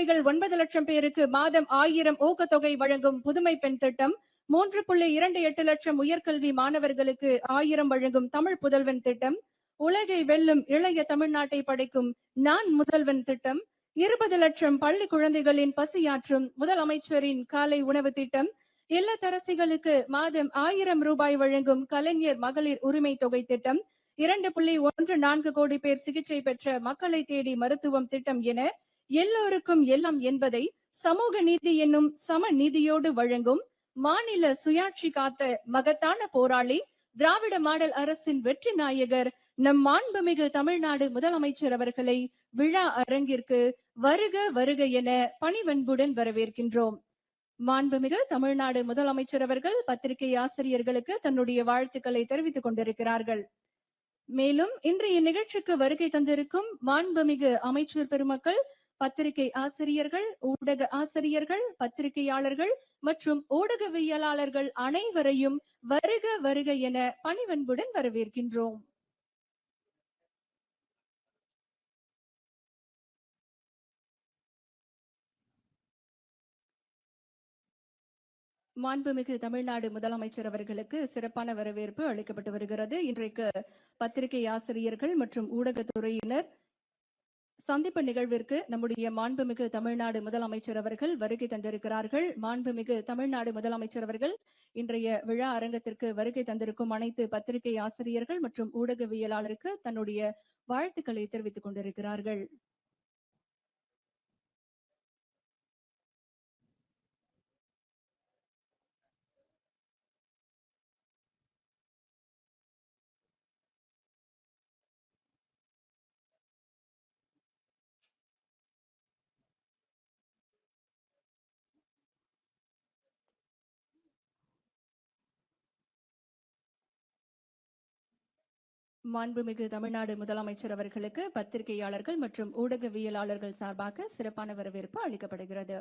பயனாளிகள் 9 லட்சம் பேருக்கு மாதம் 1000 ஊக்கத்தொகை வழங்கும் புதுமை பெண் திட்டம், 3.28 லட்சம் உயர்கல்வி மாணவர்களுக்கு 1000 வழங்கும் தமிழ் புதல்வன் திட்டம், உலகை வெல்லும் இளைய தமிழ்நாட்டை படைக்கும் நான் முதல்வன் திட்டம், 20 லட்சம் பள்ளி குழந்தைகளின் பசியாற்றும் முதலமைச்சரின் காலை உணவு திட்டம், இல்லத்தரசிகளுக்கு மாதம் 1000 ரூபாய் வழங்கும் கலைஞர் மகளிர் உரிமை தொகை திட்டம், 2.14 கோடி பேர் சிகிச்சை பெற்ற மக்களை தேடி மருத்துவம் திட்டம் என எல்லோருக்கும் எல்லாம் என்பதை சமூக நீதி என்னும் சம நீதியோடு வழங்கும் மாநில சுயாட்சி காத்த மகத்தான போராளி திராவிட மாடல் அரசின் வெற்றி நாயகர் நம் மாண்புமிகு தமிழ்நாடு முதலமைச்சர் அவர்களை விழா அரங்கிற்கு வருக வருக என பணிவன்புடன் வரவேற்கின்றோம். மாண்புமிகு தமிழ்நாடு முதலமைச்சர் அவர்கள் பத்திரிகை ஆசிரியர்களுக்கு தன்னுடைய வாழ்த்துக்களை தெரிவித்துக் கொண்டிருக்கிறார்கள். மேலும் இன்றைய நிகழ்ச்சிக்கு வருகை தந்திருக்கும் மாண்புமிகு அமைச்சர் பெருமக்கள், பத்திரிகை ஆசிரியர்கள், ஊடக ஆசிரியர்கள், பத்திரிகையாளர்கள் மற்றும் ஊடகவியலாளர்கள் அனைவரையும் வருக வருக என பணிவன்புடன் வரவேற்கின்றோம். மாண்புமிகு தமிழ்நாடு முதலமைச்சர் அவர்களுக்கு சிறப்பான வரவேற்பு அளிக்கப்பட்டு வருகிறது. இன்றைக்கு பத்திரிகை ஆசிரியர்கள் மற்றும் ஊடகத்துறையினர் சந்திப்பு நிகழ்விற்கு நம்முடைய மாண்புமிகு தமிழ்நாடு முதலமைச்சர் அவர்கள் வருகை தந்திருக்கிறார்கள். மாண்புமிகு தமிழ்நாடு முதலமைச்சர் அவர்கள் இன்றைய விழா அரங்கத்திற்கு வருகை தந்திருக்கும் அனைத்து பத்திரிகை ஆசிரியர்கள் மற்றும் ஊடகவியலாளருக்கு தன்னுடைய வாழ்த்துக்களை தெரிவித்துக் கொண்டிருக்கிறார்கள். மாண்புமிகு தமிழ்நாடு முதலமைச்சர் அவர்களுக்கு பத்திரிகையாளர்கள் மற்றும் ஊடகவியலாளர்கள் சார்பாக சிறப்பான வரவேற்பு அளிக்கப்படுகிறது.